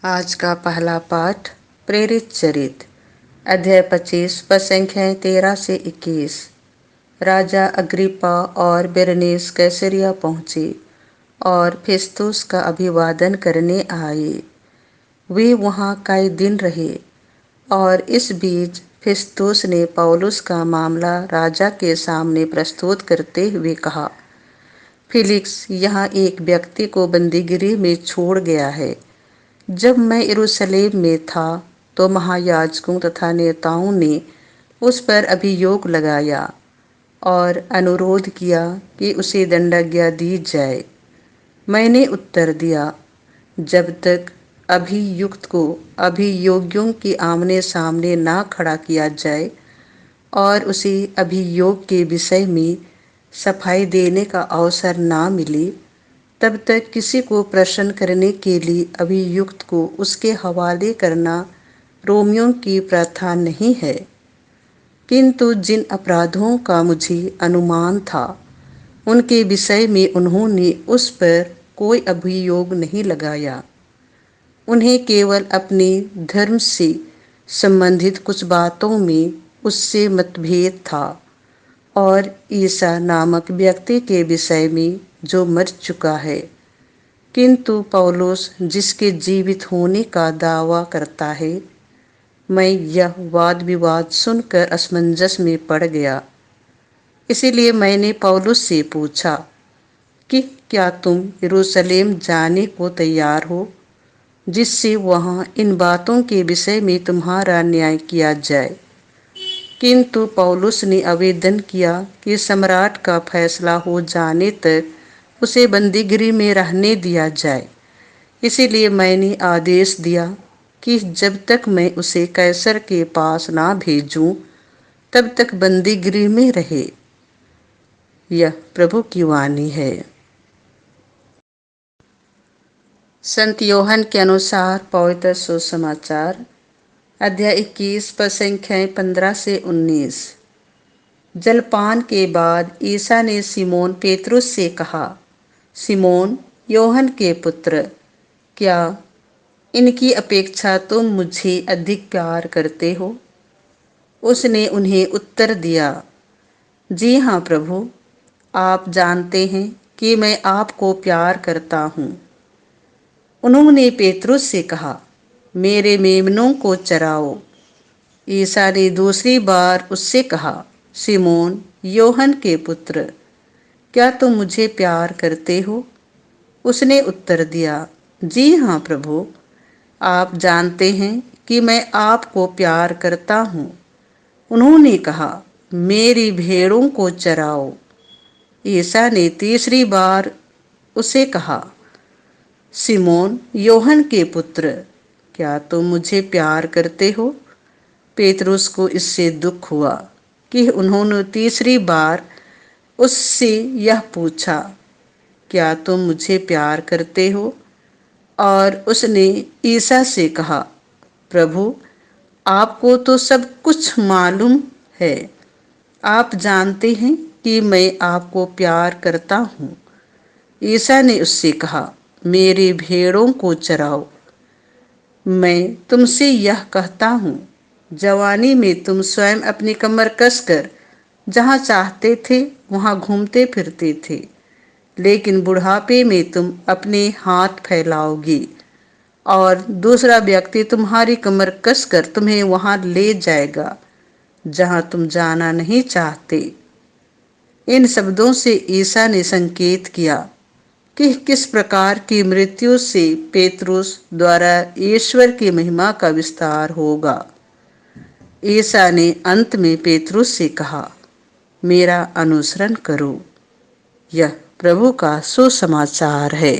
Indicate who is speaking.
Speaker 1: आज का पहला पाठ प्रेरित चरित अध्याय 25 पद संख्याएं 13 से 21। राजा अग्रिप्पा और बेरनीस कैसरिया पहुंचे और फेस्तुस का अभिवादन करने आए। वे वहां कई दिन रहे और इस बीच फेस्तुस ने पौलुस का मामला राजा के सामने प्रस्तुत करते हुए कहा, फिलिक्स यहाँ एक व्यक्ति को बंदीगिरी में छोड़ गया है। जब मैं यरूशलेम में था तो महायाजकों तथा नेताओं ने उस पर अभियोग लगाया और अनुरोध किया कि उसे दंडाज्ञा दी जाए। मैंने उत्तर दिया, जब तक अभियुक्त को अभियोग्यों के आमने सामने ना खड़ा किया जाए और उसे अभियोग के विषय में सफाई देने का अवसर ना मिले, तब तक किसी को प्रश्न करने के लिए अभियुक्त को उसके हवाले करना रोमियों की प्रथा नहीं है। किंतु जिन अपराधों का मुझे अनुमान था, उनके विषय में उन्होंने उस पर कोई अभियोग नहीं लगाया। उन्हें केवल अपने धर्म से संबंधित कुछ बातों में उससे मतभेद था और ईसा नामक व्यक्ति के विषय में जो मर चुका है। किंतु पौलुस जिसके जीवित होने का दावा करता है, मैं यह वाद विवाद सुनकर असमंजस में पड़ गया। इसीलिए मैंने पौलुस से पूछा कि क्या तुम यरूशलेम जाने को तैयार हो, जिससे वहाँ इन बातों के विषय में तुम्हारा न्याय किया जाए। किंतु पौलुस ने आवेदन किया कि सम्राट का फैसला हो जाने तक उसे बंदीगिरी में रहने दिया जाए। इसीलिए मैंने आदेश दिया कि जब तक मैं उसे कैसर के पास ना भेजूं, तब तक बंदीगिरी में रहे। यह प्रभु की वाणी है। संत योहन के अनुसार पवित्र सुसमाचार अध्याय 21 पद संख्याएं 15 से 19। जलपान के बाद ईसा ने सिमोन पेतरुस से कहा, सिमोन योहन के पुत्र, क्या इनकी अपेक्षा तुम मुझे अधिक प्यार करते हो? उसने उन्हें उत्तर दिया, जी हाँ प्रभु, आप जानते हैं कि मैं आपको प्यार करता हूँ। उन्होंने पेतरुस से कहा, मेरे मेमनों को चराओ। ईसा ने दूसरी बार उससे कहा, सिमोन योहन के पुत्र, क्या तुम मुझे प्यार करते हो? उसने उत्तर दिया, जी हाँ प्रभु, आप जानते हैं कि मैं आपको प्यार करता हूँ। उन्होंने कहा, मेरी भेड़ों को चराओ। ईसा ने तीसरी बार उसे कहा, सिमोन योहन के पुत्र, क्या तुम मुझे प्यार करते हो? पेतरुस को इससे दुख हुआ कि उन्होंने तीसरी बार उससे यह पूछा, क्या तुम मुझे प्यार करते हो? और उसने ईसा से कहा, प्रभु, आपको तो सब कुछ मालूम है। आप जानते हैं कि मैं आपको प्यार करता हूँ। ईसा ने उससे कहा, मेरी भेड़ों को चराओ। मैं तुमसे यह कहता हूँ, जवानी में तुम स्वयं अपनी कमर कसकर जहाँ चाहते थे वहाँ घूमते फिरते थे, लेकिन बुढ़ापे में तुम अपने हाथ फैलाओगे और दूसरा व्यक्ति तुम्हारी कमर कसकर तुम्हें वहाँ ले जाएगा जहाँ तुम जाना नहीं चाहते। इन शब्दों से ईसा ने संकेत किया कि किस प्रकार की मृत्यु से पेतरुस द्वारा ईश्वर की महिमा का विस्तार होगा। ईसा ने अंत में पेतरुस से कहा, मेरा अनुसरण करो। यह प्रभु का सुसमाचार है।